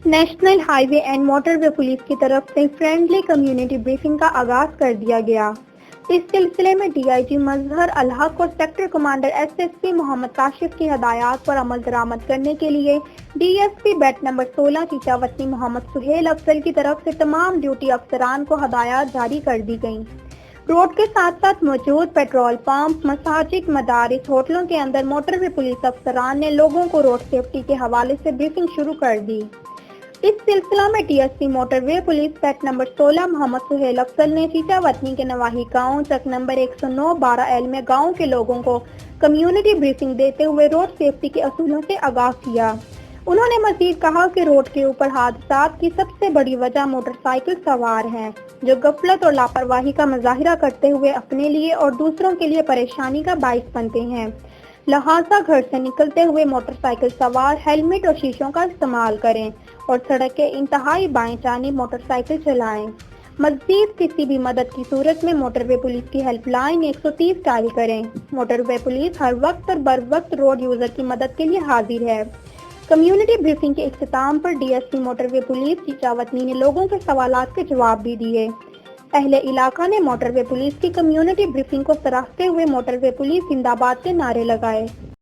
National high way and motor way police کی طرف سے فرینڈلی کمیونٹی بریفنگ کا آغاز کر دیا گیا۔ اس سلسلے میں ڈی آئی جی مظہر الحق کو sector commander S S P Muhammad Kashif کی ہدایات پر عمل درآمد کرنے کے لیے D S P beat number 16 Chichawatni Muhammad Sohail افضل کی طرف سے تمام ڈیوٹی افسران کو ہدایات جاری کر دی گئیں۔ روڈ کے ساتھ ساتھ موجود پیٹرول پمپ، مساجد، مدارس، ہوٹلوں کے اندر موٹر وے پولیس افسران نے لوگوں کو روڈ سیفٹی کے حوالے سے بریفنگ شروع کر دی۔ اس سلسلہ میں ڈی ایس پی موٹر وے پولیس بیٹ نمبر 16 محمد سہیل افضل نے چیچا وطنی کے نواحی گاؤں چک نمبر 109 12L میں گاؤں کے لوگوں کو کمیونٹی بریفنگ دیتے ہوئے روڈ سیفٹی کے اصولوں سے آگاہ کیا۔ انہوں نے مزید کہا کہ روڈ کے اوپر حادثات کی سب سے بڑی وجہ موٹر سائیکل سوار ہیں، جو غفلت اور لاپرواہی کا مظاہرہ کرتے ہوئے اپنے لیے اور دوسروں کے لیے پریشانی کا باعث بنتے ہیں۔ لہٰذا گھر سے نکلتے ہوئے موٹر سائیکل سوار ہیلمٹ اور شیشوں کا استعمال کریں اور سڑک کے انتہائی بائیں جانب موٹر سائیکل چلائیں۔ مزید کسی بھی مدد کی صورت میں موٹر وے پولیس کی ہیلپ لائن 130 ڈائل کریں۔ موٹر وے پولیس ہر وقت اور بر وقت روڈ یوزر کی مدد کے لیے حاضر ہے۔ کمیونٹی بریفنگ کے اختتام پر ڈی ایس پی موٹر وے پولیس چیچا وطنی نے لوگوں کے سوالات کے جواب بھی دیے۔ اہل علاقہ نے موٹر وے پولیس کی کمیونٹی بریفنگ کو سراہتے ہوئے موٹر وے پولیس زندہ باد کے نعرے لگائے۔